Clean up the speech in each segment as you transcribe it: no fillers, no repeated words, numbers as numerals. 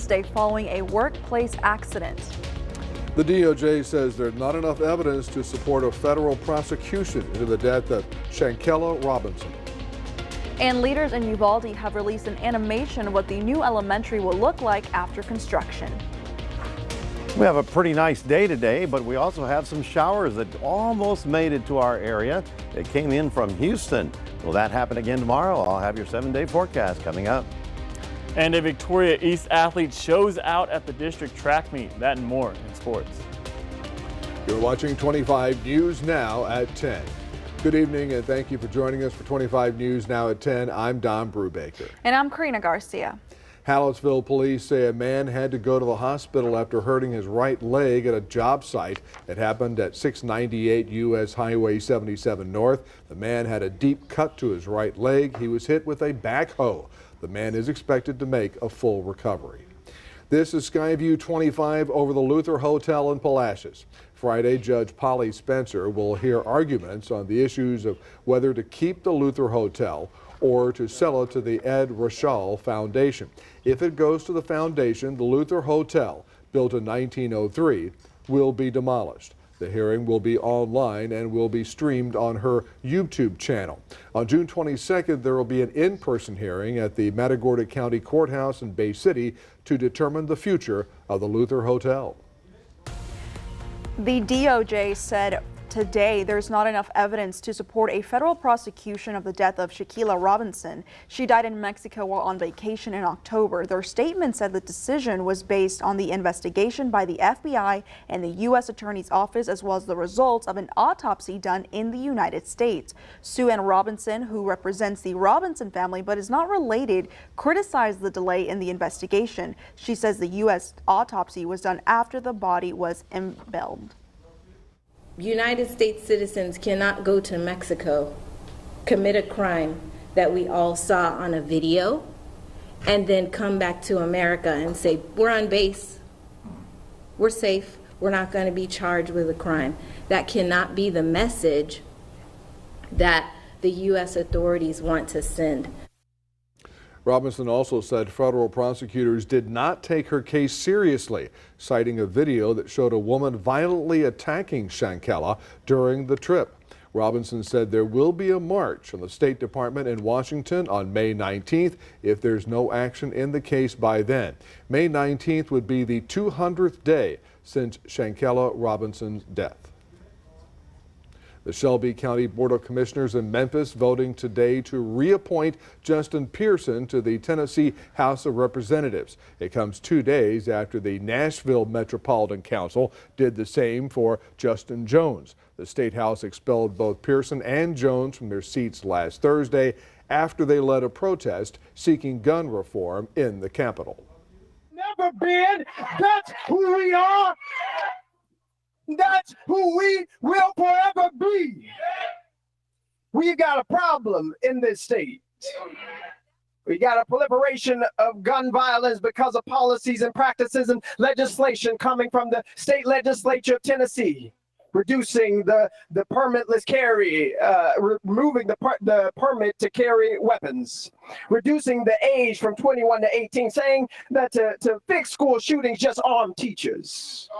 Wednesday following a workplace accident. The DOJ says there's not enough evidence to support a federal prosecution into the death of Shankella Robinson. And leaders in Uvalde have released an animation of what the new elementary will look like after construction. We have a pretty nice day today, but we also have some showers that almost made it to our area. It came in from Houston. Will that happen again tomorrow? I'll have your 7-day forecast coming up. And a Victoria East athlete shows out at the district track meet. That and more in sports. You're watching 25 News Now at 10. Good evening and thank you for joining us for 25 News Now at 10. I'm Don Brubaker. And I'm Karina Garcia. Hallettsville police say a man had to go to the hospital after hurting his right leg at a job site. It happened at 698 U.S. Highway 77 North. The man had a deep cut to his right leg. He was hit with a backhoe. The man is expected to make a full recovery. This is Skyview 25 over the Luther Hotel in Palacios. Friday, Judge Polly Spencer will hear arguments on the issues of whether to keep the Luther Hotel or to sell it to the Ed Rochal Foundation. If it goes to the foundation, the Luther Hotel, built in 1903, will be demolished. The hearing will be online and will be streamed on her YouTube channel. On June 22nd, there will be an in-person hearing at the Matagorda County Courthouse in Bay City to determine the future of the Luther Hotel. The DOJ said today there's not enough evidence to support a federal prosecution of the death of Shankella Robinson. She died in Mexico while on vacation in October. Their statement said the decision was based on the investigation by the FBI and the U.S. Attorney's Office, as well as the results of an autopsy done in the United States. Sue Ann Robinson, who represents the Robinson family but is not related, criticized the delay in the investigation. She says the U.S. autopsy was done after the body was embalmed. United States citizens cannot go to Mexico, commit a crime that we all saw on a video, and then come back to America and say, we're on base, we're safe, we're not going to be charged with a crime. That cannot be the message that the U.S. authorities want to send. Robinson also said federal prosecutors did not take her case seriously, citing a video that showed a woman violently attacking Shankella during the trip. Robinson said there will be a march on the State Department in Washington on May 19th if there's no action in the case by then. May 19th would be the 200th day since Shankella Robinson's death. The Shelby County Board of Commissioners in Memphis voting today to reappoint Justin Pearson to the Tennessee House of Representatives. It comes 2 days after the Nashville Metropolitan Council did the same for Justin Jones. The State House expelled both Pearson and Jones from their seats last Thursday after they led a protest seeking gun reform in the Capitol. Never been. That's who we are. That's who we will forever be. We got a problem in this state. We got a proliferation of gun violence because of policies and practices and legislation coming from the state legislature of Tennessee, reducing the permitless carry, removing the permit to carry weapons, reducing the age from 21 to 18, saying that to fix school shootings, just arm teachers.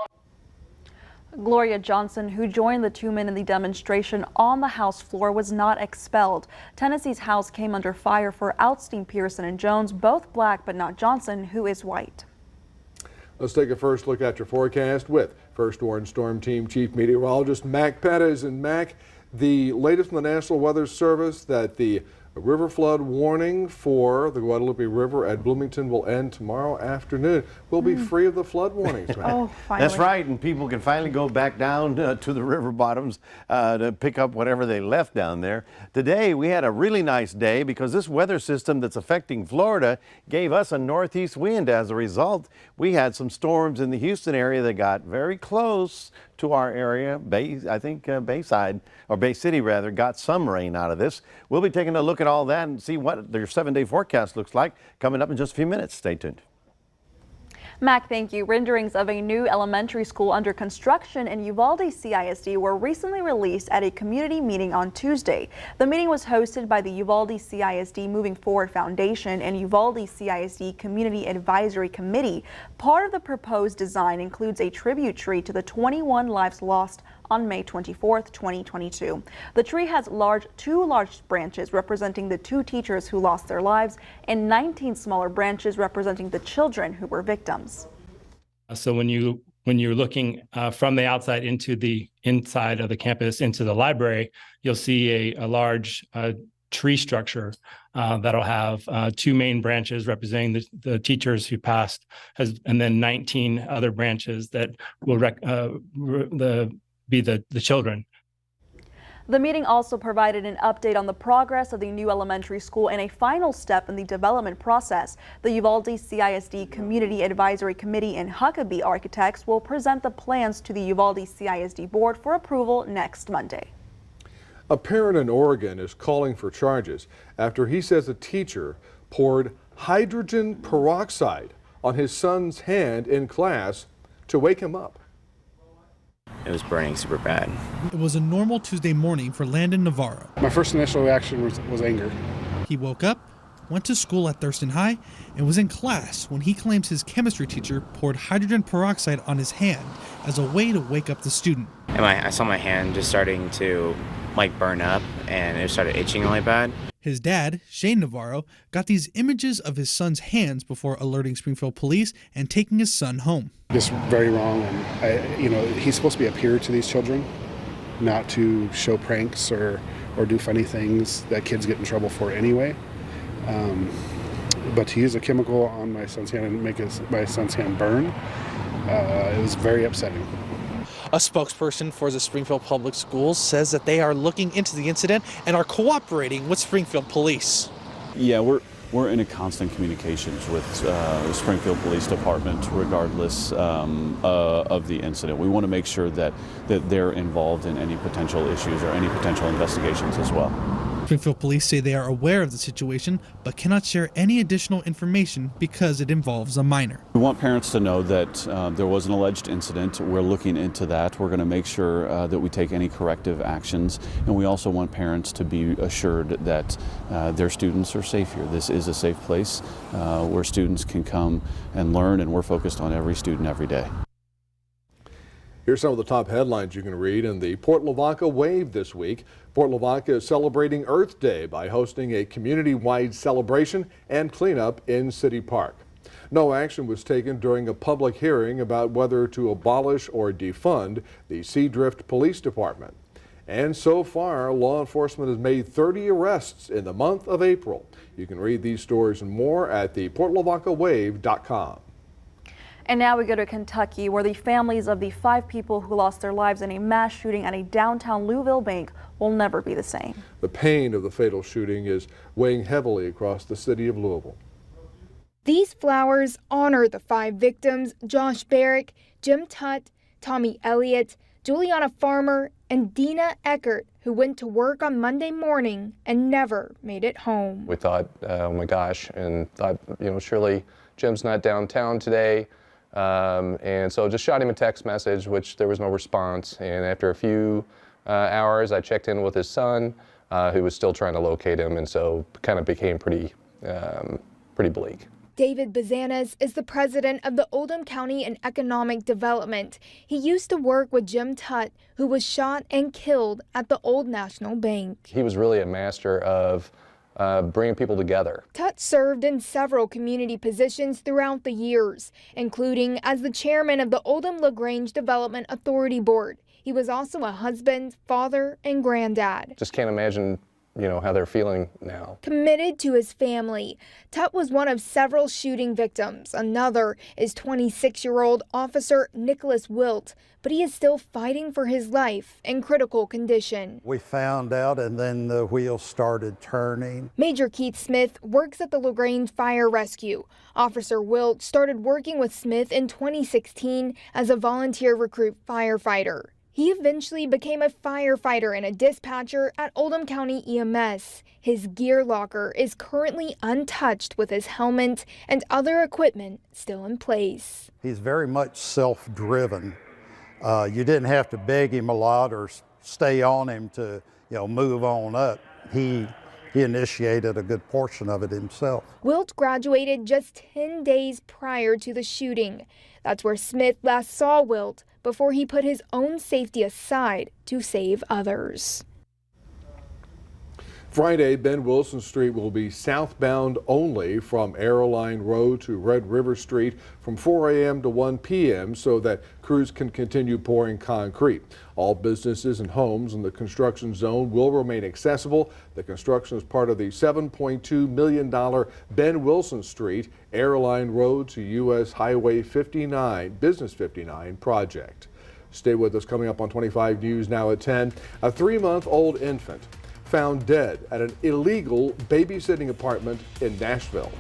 Gloria Johnson, who joined the two men in the demonstration on the House floor, was not expelled. Tennessee's House came under fire for ousting Pearson and Jones, both black but not Johnson, who is white. Let's take a first look at your forecast with First Warn Storm Team Chief Meteorologist Mac Perez. And Mac, the latest from the National Weather Service that the river flood warning for the Guadalupe River at Bloomington will end tomorrow afternoon. We'll be free of the flood warnings. Oh, finally. That's right, and people can finally go back down to the river bottoms to pick up whatever they left down there. Today we had a really nice day because this weather system that's affecting Florida gave us a northeast wind. As a result, we had some storms in the Houston area that got very close to our area. Bayside, or Bay City rather, got some rain out of this. We'll be taking a look at all that and see what their 7-day forecast looks like coming up in just a few minutes. Stay tuned. Mac, thank you. Renderings of a new elementary school under construction in Uvalde CISD were recently released at a community meeting on Tuesday. The meeting was hosted by the Uvalde CISD Moving Forward Foundation and Uvalde CISD Community Advisory Committee. Part of the proposed design includes a tribute tree to the 21 lives lost on May 24, 2022. The tree has two large branches representing the 2 teachers who lost their lives and 19 smaller branches representing the children who were victims. So when you're looking from the outside into the inside of the campus into the library, you'll see a large tree structure that'll have 2 main branches representing the teachers who passed, and then 19 other branches that will be the children. The meeting also provided an update on the progress of the new elementary school and a final step in the development process. The Uvalde CISD Community Advisory Committee and Huckabee Architects will present the plans to the Uvalde CISD Board for approval next Monday. A parent in Oregon is calling for charges after he says a teacher poured hydrogen peroxide on his son's hand in class to wake him up. It was burning super bad. It was a normal Tuesday morning for Landon Navarro. My first initial reaction was anger. He woke up, went to school at Thurston High, and was in class when he claims his chemistry teacher poured hydrogen peroxide on his hand as a way to wake up the student. And I saw my hand just starting to burn up, and it started itching really bad. His dad, Shane Navarro, got these images of his son's hands before alerting Springfield police and taking his son home. Just very wrong, and he's supposed to be a peer to these children, not to show pranks or do funny things that kids get in trouble for anyway. But to use a chemical on my son's hand and make my son's hand burn, it was very upsetting. A spokesperson for the Springfield Public Schools says that they are looking into the incident and are cooperating with Springfield Police. Yeah, we're in a constant communications with the Springfield Police Department regardless of the incident. We want to make sure that they're involved in any potential issues or any potential investigations as well. Springfield Police say they are aware of the situation but cannot share any additional information because it involves a minor. We want parents to know that there was an alleged incident. We're looking into that. We're going to make sure that we take any corrective actions, and we also want parents to be assured that their students are safe here. This is a safe place where students can come and learn, and we're focused on every student every day. Here's some of the top headlines you can read in the Port Lavaca Wave this week. Port Lavaca is celebrating Earth Day by hosting a community-wide celebration and cleanup in City Park. No action was taken during a public hearing about whether to abolish or defund the Seadrift Police Department. And so far, law enforcement has made 30 arrests in the month of April. You can read these stories and more at theportlavacawave.com. And now we go to Kentucky, where the families of the 5 people who lost their lives in a mass shooting at a downtown Louisville bank will never be the same. The pain of the fatal shooting is weighing heavily across the city of Louisville. These flowers honor the 5 victims: Josh Barrick, Jim Tutt, Tommy Elliott, Juliana Farmer, and Dina Eckert, who went to work on Monday morning and never made it home. We thought, oh my gosh, and thought, surely Jim's not downtown today. And so just shot him a text message, which there was no response. And after a few hours, I checked in with his son, who was still trying to locate him, and so kind of became pretty bleak. David Bazanas is the president of the Oldham County and Economic Development. He used to work with Jim Tutt, who was shot and killed at the Old National Bank. He was really a master of bringing people together. Tutt served in several community positions throughout the years, including as the chairman of the Oldham LaGrange Development Authority Board. He was also a husband, father, and granddad. Just can't imagine, how they're feeling now. Committed to his family, Tutt was one of several shooting victims. Another is 26-year-old Officer Nicholas Wilt, but he is still fighting for his life in critical condition. We found out, and then the wheels started turning. Major Keith Smith works at the LaGrange Fire Rescue. Officer Wilt started working with Smith in 2016 as a volunteer recruit firefighter. He eventually became a firefighter and a dispatcher at Oldham County EMS. His gear locker is currently untouched with his helmet and other equipment still in place. He's very much self-driven. You didn't have to beg him a lot or stay on him to, move on up. He initiated a good portion of it himself. Wilt graduated just 10 days prior to the shooting. That's where Smith last saw Wilt before he put his own safety aside to save others. Friday, Ben Wilson Street will be southbound only from Airline Road to Red River Street from 4 a.m. to 1 p.m. so that crews can continue pouring concrete. All businesses and homes in the construction zone will remain accessible. The construction is part of the $7.2 million Ben Wilson Street, Airline Road to U.S. Highway 59, Business 59 project. Stay with us. Coming up on 25 News now at 10. A 3-month-old infant found dead at an illegal babysitting apartment in Nashville.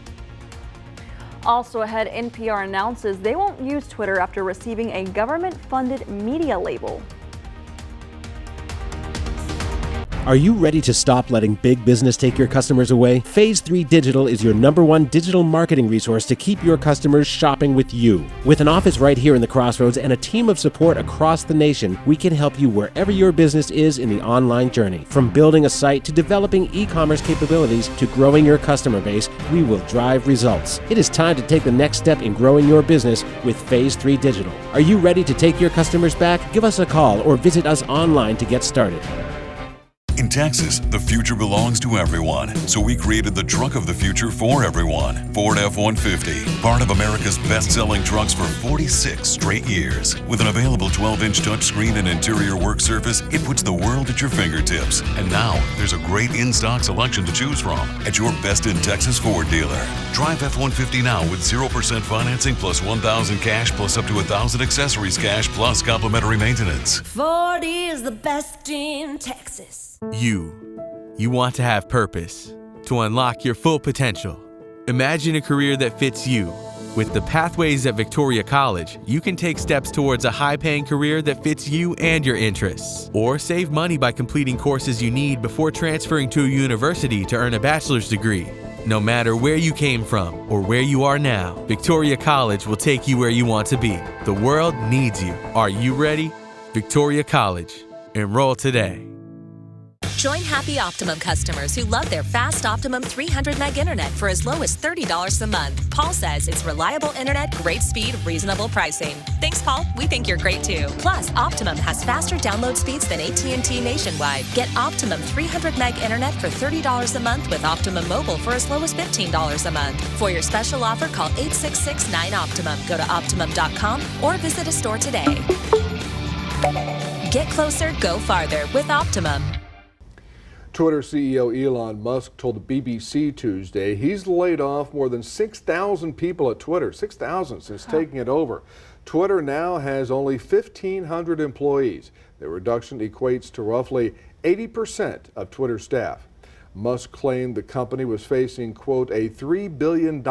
Also ahead, NPR announces they won't use Twitter after receiving a government-funded media label. Are you ready to stop letting big business take your customers away? Phase 3 Digital is your #1 digital marketing resource to keep your customers shopping with you. With an office right here in the Crossroads and a team of support across the nation, we can help you wherever your business is in the online journey. From building a site to developing e-commerce capabilities to growing your customer base, we will drive results. It is time to take the next step in growing your business with Phase 3 Digital. Are you ready to take your customers back? Give us a call or visit us online to get started. In Texas, the future belongs to everyone, so we created the truck of the future for everyone. Ford F-150, part of America's best-selling trucks for 46 straight years. With an available 12-inch touchscreen and interior work surface, it puts the world at your fingertips. And now, there's a great in-stock selection to choose from at your best in Texas Ford dealer. Drive F-150 now with 0% financing plus $1,000 cash plus up to $1,000 accessories cash plus complimentary maintenance. Ford is the best in Texas. You want to have purpose, to unlock your full potential. Imagine a career that fits you. With the Pathways at Victoria College, you can take steps towards a high-paying career that fits you and your interests. Or save money by completing courses you need before transferring to a university to earn a bachelor's degree. No matter where you came from or where you are now, Victoria College will take you where you want to be. The world needs you. Are you ready? Victoria College. Enroll today. Join happy Optimum customers who love their fast Optimum 300 meg internet for as low as $30 a month. Paul says it's reliable internet, great speed, reasonable pricing. Thanks, Paul. We think you're great too. Plus, Optimum has faster download speeds than AT&T nationwide. Get Optimum 300 meg internet for $30 a month with Optimum Mobile for as low as $15 a month. For your special offer, call 866-9-OPTIMUM. Go to Optimum.com or visit a store today. Get closer, go farther with Optimum. Twitter CEO Elon Musk told the BBC Tuesday he's laid off more than 6,000 people at Twitter, 6,000 since taking it over. Twitter now has only 1,500 employees. The reduction equates to roughly 80% of Twitter staff. Musk claimed the company was facing, quote, a $3 billion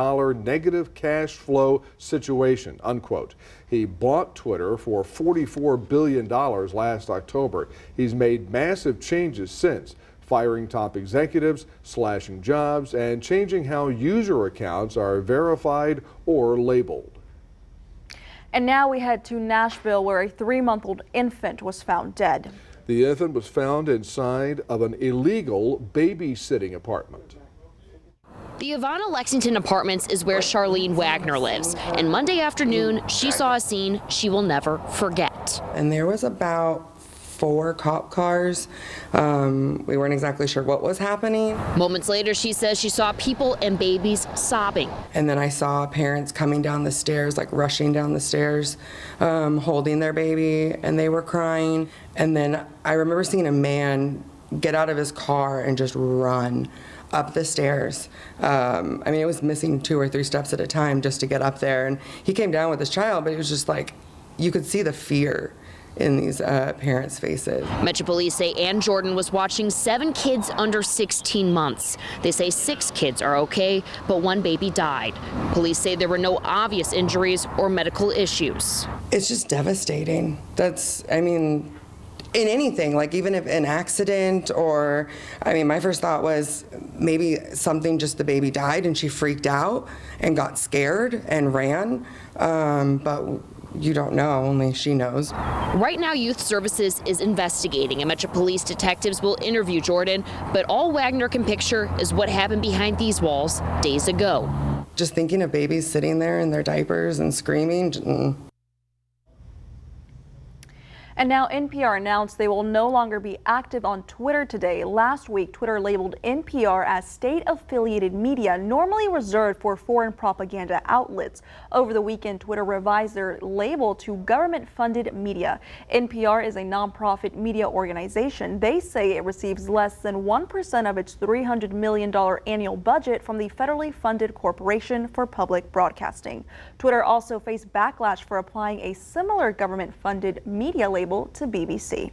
negative cash flow situation, unquote. He bought Twitter for $44 billion last October. He's made massive changes since, firing top executives, slashing jobs, and changing how user accounts are verified or labeled. And now we head to Nashville, where a 3-month-old infant was found dead. The infant was found inside of an illegal babysitting apartment. The Ivana Lexington Apartments is where Charlene Wagner lives, and Monday afternoon she saw a scene she will never forget. And there was about 4 cop cars. We weren't exactly sure what was happening. Moments later, she says she saw people and babies sobbing. And then I saw parents coming down the stairs, like rushing down the stairs, holding their baby, and they were crying. And then I remember seeing a man get out of his car and just run up the stairs. I mean, it was missing 2 or 3 steps at a time just to get up there. And he came down with his child, but it was just like, you could see the fear in these parents' faces. Metro Police say Ann Jordan was watching 7 kids under 16 months. They say 6 kids are okay, but 1 baby died. Police say there were no obvious injuries or medical issues. It's just devastating. I mean, in anything, like even if an accident or, I mean, my first thought was maybe something, just the baby died and she freaked out and got scared and ran. But you don't know, only she knows. Right now, Youth Services is investigating, and Metro Police detectives will interview Jordan, but all Wagner can picture is what happened behind these walls days ago. Just thinking of babies sitting there in their diapers and screaming. And now NPR announced they will no longer be active on Twitter today. Last week, Twitter labeled NPR as state-affiliated media, normally reserved for foreign propaganda outlets. Over the weekend, Twitter revised their label to government-funded media. NPR is a nonprofit media organization. They say it receives less than 1% of its $300 million annual budget from the federally funded Corporation for Public Broadcasting. Twitter also faced backlash for applying a similar government-funded media label to BBC.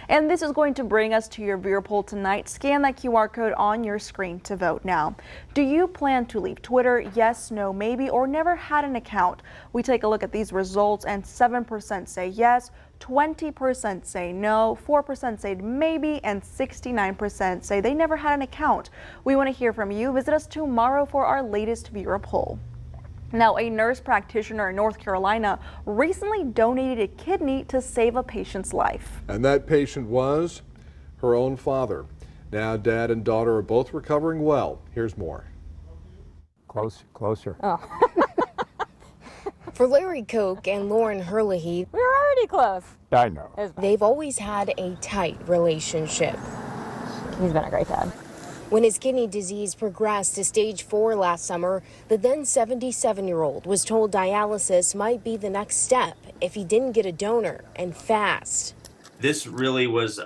And this is going to bring us to your viewer poll tonight. Scan that QR code on your screen to vote now. Do you plan to leave Twitter? Yes, no, maybe, or never had an account? We take a look at these results, and 7% say yes, 20% say no, 4% say maybe, and 69% say they never had an account. We want to hear from you. Visit us tomorrow for our latest viewer poll. Now, a nurse practitioner in North Carolina recently donated a kidney to save a patient's life. And that patient was her own father. Now, dad and daughter are both recovering well. Here's more. Closer. Oh. For Larry Koch and Lauren Herlihy, We were already close. I know. they've always had a tight relationship. He's been a great dad. When his kidney disease progressed to stage 4 last summer, the then 77-year-old was told dialysis might be the next step if he didn't get a donor, and fast. This really was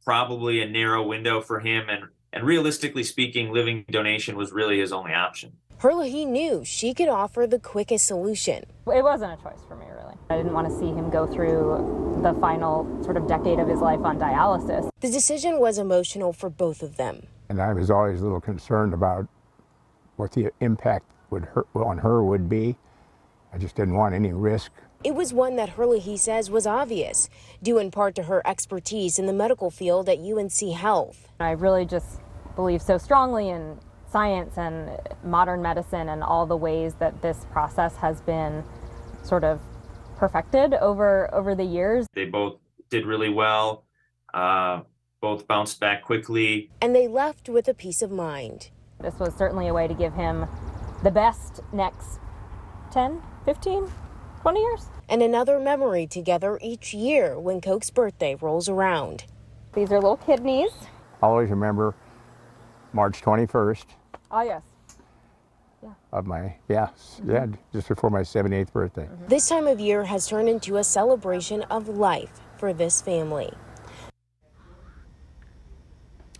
probably a narrow window for him, and realistically speaking, living donation was really his only option. Herlihy knew she could offer the quickest solution. It wasn't a choice for me, really. I didn't want to see him go through the final sort of decade of his life on dialysis. The decision was emotional for both of them. And I was always a little concerned about what the impact on her would be. I just didn't want any risk. It was one that Herlihy says was obvious, due in part to her expertise in the medical field at UNC Health. I really just believe so strongly in science and modern medicine and all the ways that this process has been sort of perfected over the years. They both did really well, both bounced back quickly. And they left with a peace of mind. This was certainly a way to give him the best next 10, 15, 20 years. And another memory together each year when Koch's birthday rolls around. These are little kidneys. I always remember March 21st. Oh, yes. Of my, just before my 78th birthday. This time of year has turned into a celebration of life for this family.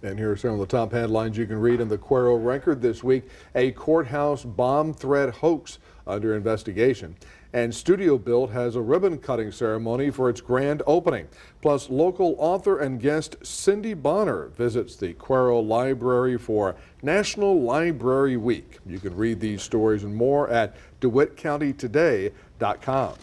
And here are some of the top headlines you can read in the Cuero Record this week. A courthouse bomb threat hoax under investigation. And Studio Built has a ribbon-cutting ceremony for its grand opening. Plus, local author and guest Cindy Bonner visits the Cuero Library for National Library Week. You can read these stories and more at DeWittCountyToday.com.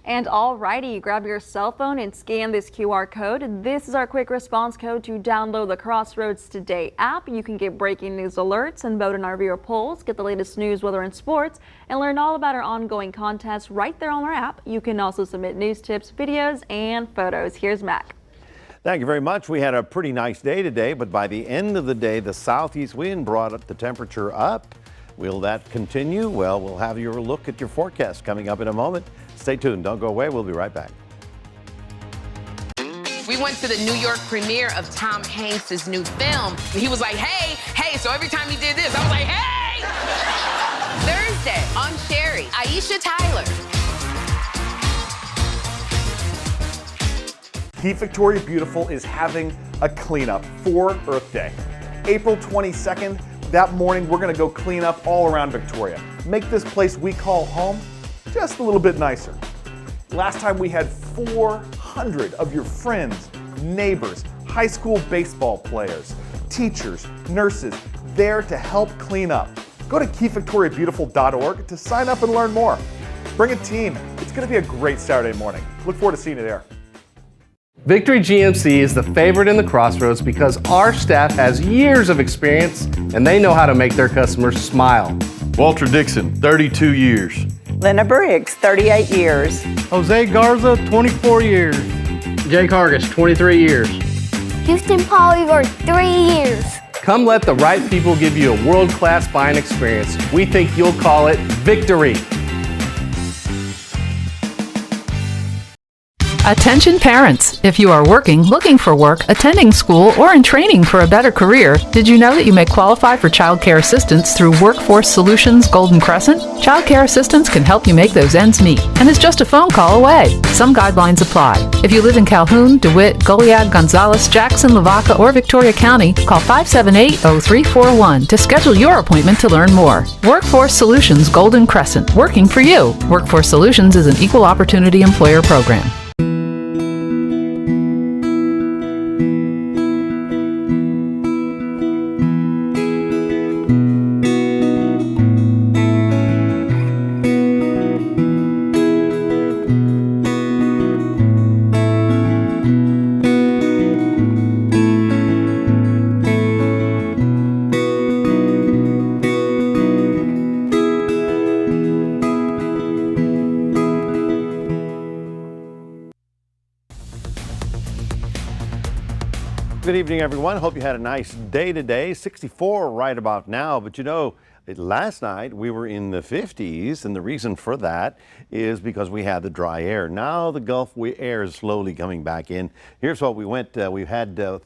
And alrighty, grab your cell phone and scan this QR code. This is our quick response code to download the Crossroads Today app. You can get breaking news alerts and vote in our viewer polls, get the latest news, weather, and sports, and learn all about our ongoing contests right there on our app. You can also submit news tips, videos, and photos. Here's Mac. Thank you very much. We had a pretty nice day today, but by the end of the day, the southeast wind brought the temperature up. Will that continue? Well, we'll have your look at your forecast coming up in a moment. Stay tuned. Don't go away. We'll be right back. We went to the New York premiere of Tom Hanks' new film. He was like, hey, so every time he did this, I was like, hey! Thursday on Sherry, Aisha Tyler. Keep Victoria Beautiful is having a cleanup for Earth Day. April 22nd, that morning, we're gonna go clean up all around Victoria. Make this place we call home just a little bit nicer. Last time we had 400 of your friends, neighbors, high school baseball players, teachers, nurses there to help clean up. Go to keepvictoriabeautiful.org to sign up and learn more. Bring a team. It's going to be a great Saturday morning. Look forward to seeing you there. Victory GMC is the favorite in the Crossroads because our staff has years of experience and they know how to make their customers smile. Walter Dixon, 32 years. Linda Briggs, 38 years. Jose Garza, 24 years. Jake Hargis, 23 years. Houston Polyver, 3 years. Come let the right people give you a world-class buying experience. We think you'll call it victory. Attention parents! If you are working, looking for work, attending school, or in training for a better career, did you know that you may qualify for child care assistance through Workforce Solutions Golden Crescent? Child care assistance can help you make those ends meet and is just a phone call away. Some guidelines apply. If you live in Calhoun, DeWitt, Goliad, Gonzales, Jackson, Lavaca, or Victoria County, call 578-0341 to schedule your appointment to learn more. Workforce Solutions Golden Crescent, working for you. Workforce Solutions is an equal opportunity employer program. Good evening, everyone. Hope you had a nice day today. 64 right about now, but you know, last night we were in the 50s, and the reason for that is because we had the dry air. Now the Gulf air is slowly coming back in. Here's what we went. We had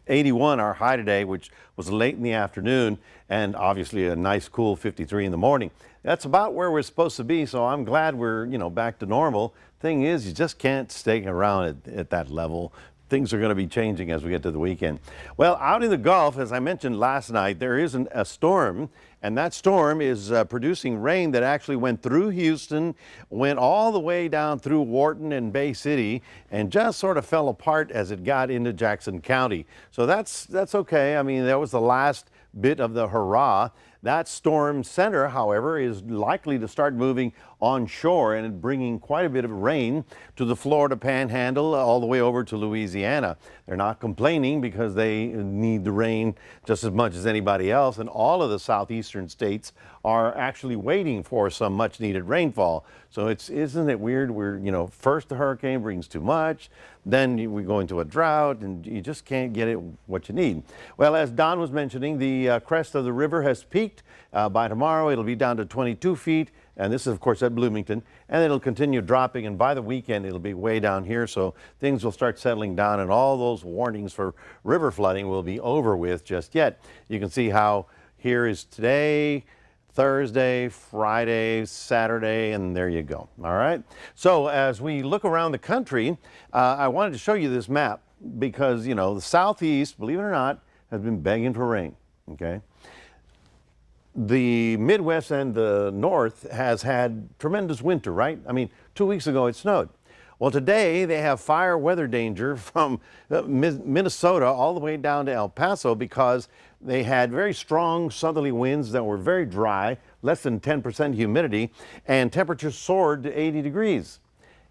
81 our high today, which was late in the afternoon, and obviously a nice cool 53 in the morning. That's about where we're supposed to be, so I'm glad we're back to normal. Thing is, you just can't stay around at that level. Things are going to be changing as we get to the weekend. Well, out in the Gulf, as I mentioned last night, there is a storm, and that storm is producing rain that actually went through Houston, went all the way down through Wharton and Bay City, and just sort of fell apart as it got into Jackson County. So that's okay. I mean, that was the last bit of the hurrah. That storm center, however, is likely to start moving onshore and bringing quite a bit of rain to the Florida Panhandle all the way over to Louisiana. They're not complaining because they need the rain just as much as anybody else, and all of the southeastern states are actually waiting for some much needed rainfall. So isn't it weird? We're, first the hurricane brings too much, then we go into a drought, and you just can't get what you need. Well, as Don was mentioning, the crest of the river has peaked. By tomorrow, it'll be down to 22 feet. And this is, of course, at Bloomington, and it'll continue dropping, and by the weekend it'll be way down here, so things will start settling down, and all those warnings for river flooding will be over with just yet. You can see how here is today, Thursday, Friday, Saturday, and there you go. All right. So as we look around the country, I wanted to show you this map because, the southeast, believe it or not, has been begging for rain. Okay. The Midwest and the North has had tremendous winter, right? I mean, 2 weeks ago it snowed. Well, today they have fire weather danger from Minnesota all the way down to El Paso because they had very strong southerly winds that were very dry, less than 10% humidity, and temperatures soared to 80 degrees.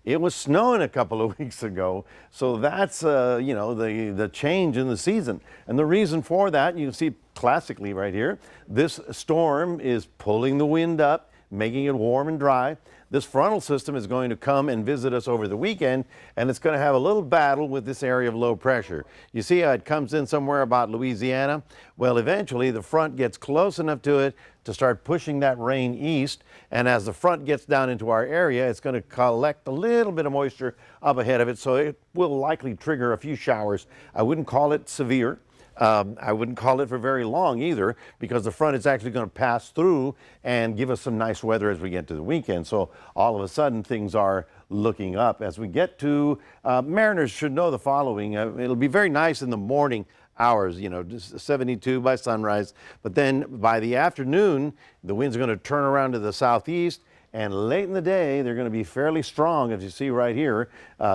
It was snowing a couple of weeks ago, so that's the change in the season. And the reason for that, you can see classically right here, this storm is pulling the wind up, making it warm and dry. This frontal system is going to come and visit us over the weekend, and it's going to have a little battle with this area of low pressure. You see how it comes in somewhere about Louisiana? Well, eventually the front gets close enough to it to start pushing that rain east, and as the front gets down into our area, it's going to collect a little bit of moisture up ahead of it, so it will likely trigger a few showers. I wouldn't call it severe. I wouldn't call it for very long either, because the front is actually going to pass through and give us some nice weather as we get to the weekend. So all of a sudden things are looking up. As we get to, mariners should know the following. It'll be very nice in the morning hours, just 72 by sunrise. But then by the afternoon, the winds are going to turn around to the southeast. And late in the day, they're going to be fairly strong, as you see right here,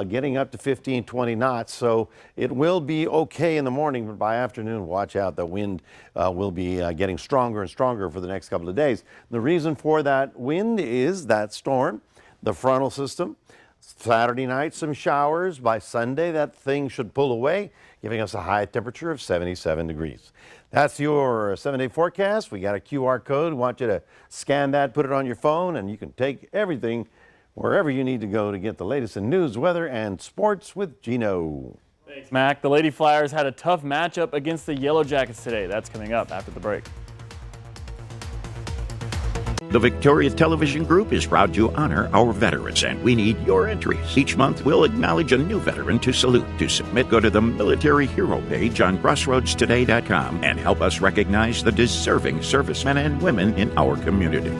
getting up to 15, 20 knots. So it will be okay in the morning, but by afternoon, watch out. The wind will be getting stronger and stronger for the next couple of days. The reason for that wind is that storm, the frontal system. Saturday night, some showers. By Sunday, that thing should pull away, giving us a high temperature of 77 degrees. That's your 7-day forecast. We got a QR code. We want you to scan that, put it on your phone, and you can take everything wherever you need to go to get the latest in news, weather, and sports with Gino. Thanks, Mac. The Lady Flyers had a tough matchup against the Yellow Jackets today. That's coming up after the break. The Victoria Television Group is proud to honor our veterans, and we need your entries. Each month, we'll acknowledge a new veteran to salute. To submit, go to the Military Hero page on CrossroadsToday.com and help us recognize the deserving servicemen and women in our community.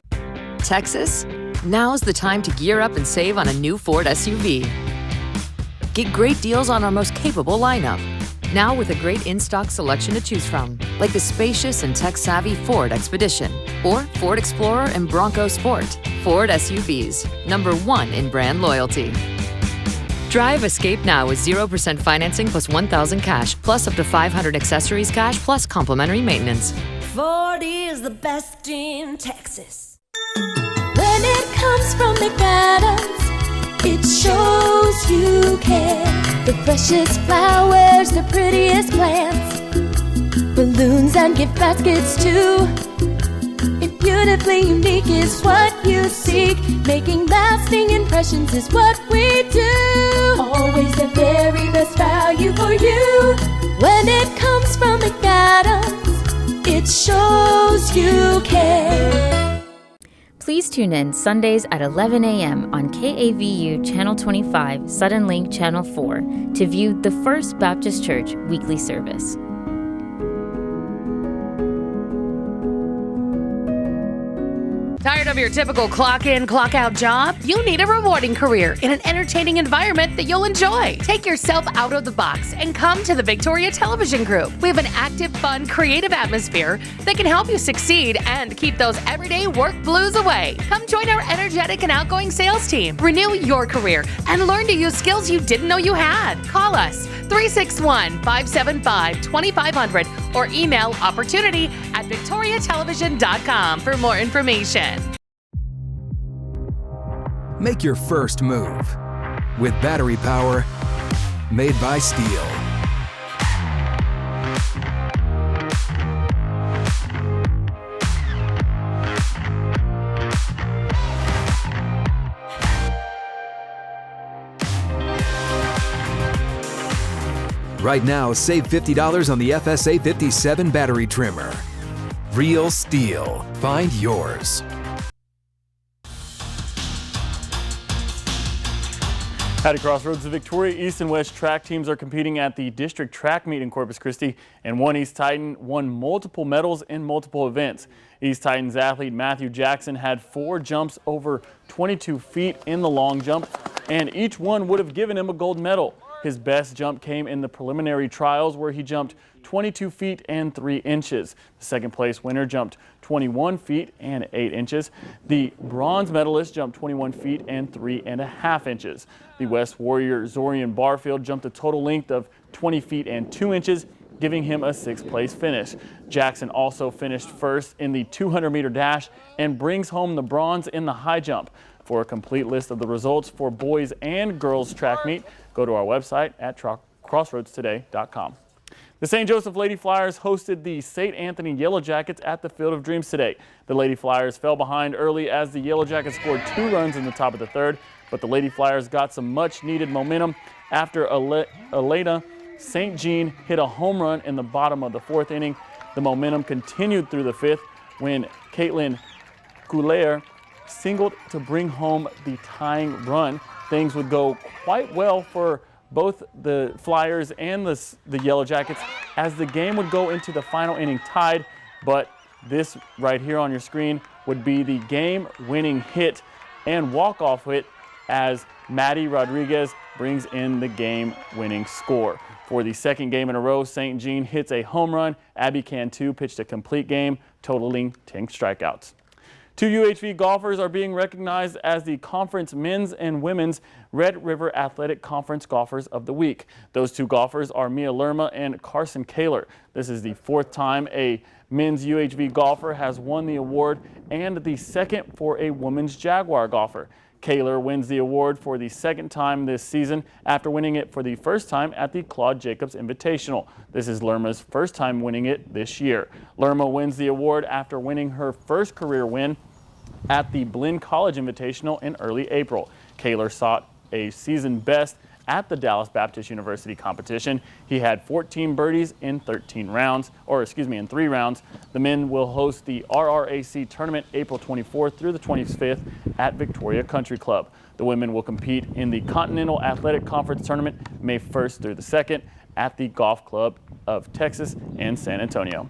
Texas? Now's the time to gear up and save on a new Ford SUV. Get great deals on our most capable lineup. Now with a great in-stock selection to choose from, like the spacious and tech-savvy Ford Expedition or Ford Explorer and Bronco Sport. Ford SUVs, #1 in brand loyalty. Drive Escape now with 0% financing plus $1,000 cash, plus up to $500 accessories cash, plus complimentary maintenance. Ford is the best in Texas. When it comes from McAdams, it shows you care. The freshest flowers, the prettiest plants, balloons and gift baskets too. If beautifully unique is what you seek, making lasting impressions is what we do. Always the very best value for you. When it comes from McAdams, it shows you care. Please tune in Sundays at 11 a.m. on KAVU Channel 25, Suddenlink Channel 4 to view the First Baptist Church weekly service. Tired of your typical clock in, clock out job? You need a rewarding career in an entertaining environment that you'll enjoy. Take yourself out of the box and come to the Victoria Television Group. We have an active, fun, creative atmosphere that can help you succeed and keep those everyday work blues away. Come join our energetic and outgoing sales team. Renew your career and learn to use skills you didn't know you had. Call us 361-575-2500 or email opportunity@victoriatelevision.com for more information. Make your first move with battery power made by Steel. Right now, save $50 on the FSA 57 battery trimmer. Real Steel. Find yours. At Crossroads, the Victoria East and West track teams are competing at the district track meet in Corpus Christi, and one East Titan won multiple medals in multiple events. East Titans athlete Matthew Jackson had 4 jumps over 22 feet in the long jump, and each one would have given him a gold medal. His best jump came in the preliminary trials, where he jumped 22 feet and 3 inches. The second place winner jumped 21 feet and 8 inches. The bronze medalist jumped 21 feet and 3.5 inches. The West Warrior Zorian Barfield jumped a total length of 20 feet and 2 inches, giving him a 6th place finish. Jackson also finished first in the 200-meter dash and brings home the bronze in the high jump. For a complete list of the results for boys and girls track meet, go to our website at crossroadstoday.com. The St. Joseph Lady Flyers hosted the St. Anthony Yellow Jackets at the Field of Dreams today. The Lady Flyers fell behind early as the Yellow Jackets scored 2 runs in the top of the 3rd, but the Lady Flyers got some much-needed momentum after Elena St. Jean hit a home run in the bottom of the 4th inning. The momentum continued through the 5th when Caitlin Coulaire singled to bring home the tying run. Things would go quite well for both the Flyers and the Yellow Jackets as the game would go into the final inning tied, but this right here on your screen would be the game-winning hit and walk-off hit as Maddie Rodriguez brings in the game-winning score. For the 2nd game in a row, St. Jean hits a home run. Abby Cantu pitched a complete game, totaling 10 strikeouts. 2 UHV golfers are being recognized as the conference men's and women's Red River Athletic Conference Golfers of the Week. Those 2 golfers are Mia Lerma and Carson Kaler. This is the 4th time a men's UHV golfer has won the award and the 2nd for a women's Jaguar golfer. Kaler wins the award for the second time this season after winning it for the first time at the Claude Jacobs Invitational. This is Lerma's first time winning it this year. Lerma wins the award after winning her first career win at the Blinn College Invitational in early April. Kaler sought a season best at the Dallas Baptist University competition. He had 14 birdies in 3 rounds. The men will host the RRAC tournament April 24th through the 25th at Victoria Country Club. The women will compete in the Continental Athletic Conference tournament May 1st through the 2nd at the Golf Club of Texas in San Antonio.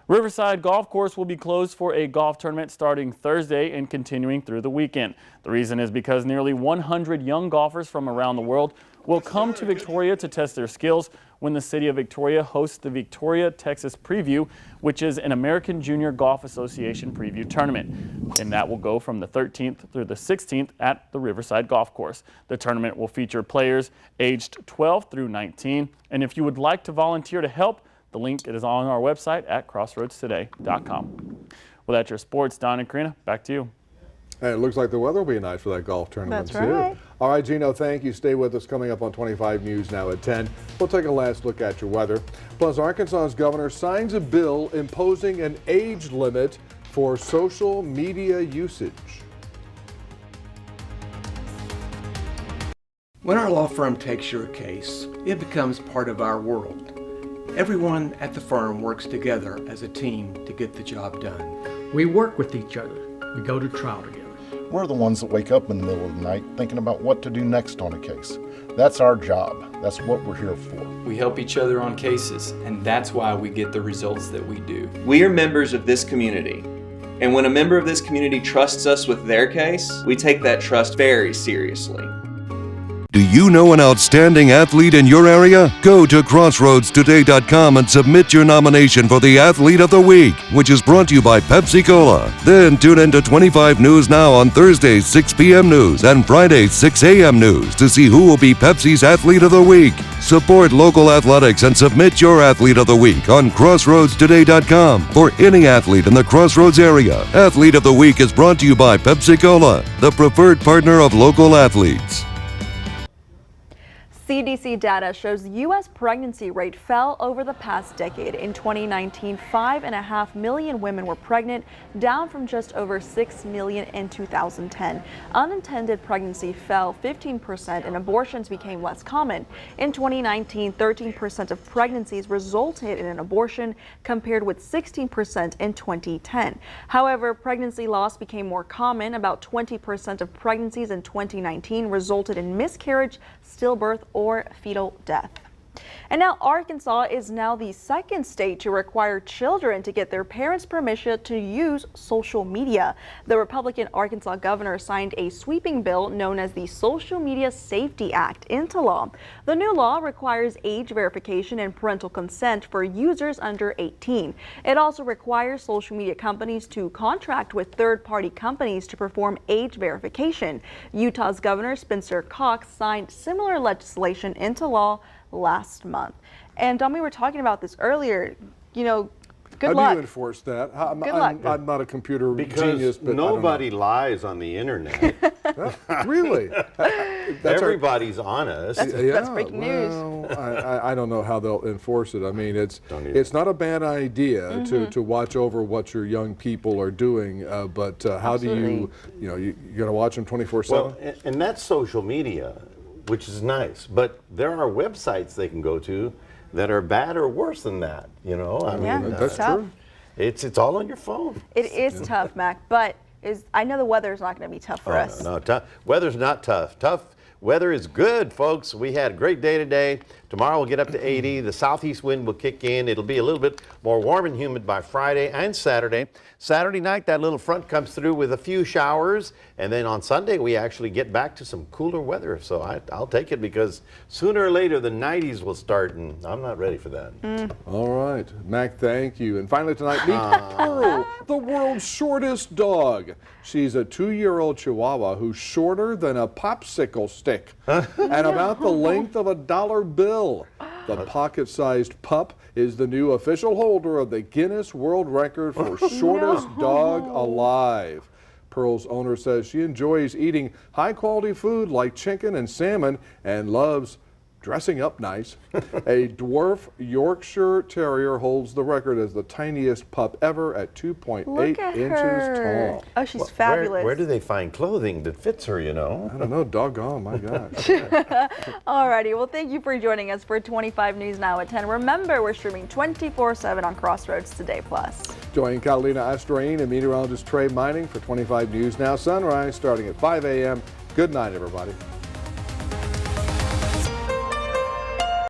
Riverside Golf Course will be closed for a golf tournament starting Thursday and continuing through the weekend. The reason is because nearly 100 young golfers from around the world will come to Victoria to test their skills when the City of Victoria hosts the Victoria Texas Preview, which is an American Junior Golf Association preview tournament. And that will go from the 13th through the 16th at the Riverside Golf Course. The tournament will feature players aged 12 through 19. And if you would like to volunteer to help, the link is on our website at crossroadstoday.com. Well, that's your sports. Don and Karina, back to you. And it looks like the weather will be nice for that golf tournament, That's right. too. All right, Gino, thank you. Stay with us. Coming up on 25 News now at 10. We'll take a last look at your weather. Plus, Arkansas's governor signs a bill imposing an age limit for social media usage. When our law firm takes your case, it becomes part of our world. Everyone at the firm works together as a team to get the job done. We work with each other. We go to trial together. We're the ones that wake up in the middle of the night thinking about what to do next on a case. That's our job. That's what we're here for. We help each other on cases, and that's why we get the results that we do. We are members of this community, and when a member of this community trusts us with their case, we take that trust very seriously. Do you know an outstanding athlete in your area? Go to crossroadstoday.com and submit your nomination for the Athlete of the Week, which is brought to you by Pepsi Cola. Then tune in to 25 News Now on Thursdays 6 p.m. news and Fridays 6 a.m. news to see who will be Pepsi's Athlete of the Week. Support local athletics and submit your Athlete of the Week on crossroadstoday.com for any athlete in the Crossroads area. Athlete of the Week is brought to you by Pepsi Cola, the preferred partner of local athletes. CDC data shows the U.S. pregnancy rate fell over the past decade. In 2019, 5.5 million women were pregnant, down from just over 6 million in 2010. Unintended pregnancy fell 15% and abortions became less common. In 2019, 13% of pregnancies resulted in an abortion compared with 16% in 2010. However, pregnancy loss became more common. About 20% of pregnancies in 2019 resulted in miscarriage, stillbirth, or fetal death. And now Arkansas is now the second state to require children to get their parents' permission to use social media. The Republican Arkansas governor signed a sweeping bill known as the Social Media Safety Act into law. The new law requires age verification and parental consent for users under 18. It also requires social media companies to contract with third-party companies to perform age verification. Utah's Governor Spencer Cox signed similar legislation into law last month. And Don, we were talking about this earlier. You know, good luck. How do you enforce that? I'm not a computer genius, but nobody lies on the internet. Really? Everybody's honest. That's breaking news. Well, I don't know how they'll enforce it. I mean, it's not a bad idea to watch over what your young people are doing, but how do you're going to watch them 24/7? Well, and that's social media, which is nice, but there are websites they can go to that are bad or worse than that. I mean, that's true. It's all on your phone. It is tough, Mac, but I know the weather's not going to be tough for us. No, weather's not tough. Weather is good, folks. We had a great day today. Tomorrow we'll get up to 80. The southeast wind will kick in. It'll be a little bit more warm and humid by Friday and Saturday. Saturday night, that little front comes through with a few showers. And then on Sunday, we actually get back to some cooler weather. So I'll take it because sooner or later, the 90s will start, and I'm not ready for that. All right. Mac, thank you. And finally tonight, meet Pearl, the world's shortest dog. She's a 2-year-old Chihuahua who's shorter than a popsicle stick and about the length of a dollar bill. The pocket-sized pup is the new official holder of the Guinness World Record for shortest dog alive. Pearl's owner says she enjoys eating high-quality food like chicken and salmon and loves dressing up nice. A dwarf Yorkshire Terrier holds the record as the tiniest pup ever at 2.8 inches tall. Oh, she's fabulous. Where do they find clothing that fits her, you know? I don't know, doggone, my God. Alrighty, well, thank you for joining us for 25 News Now at 10. Remember, we're streaming 24/7 on Crossroads Today Plus. Join Catalina Astroin and meteorologist Trey Mining for 25 News Now Sunrise starting at 5 a.m. Good night, everybody.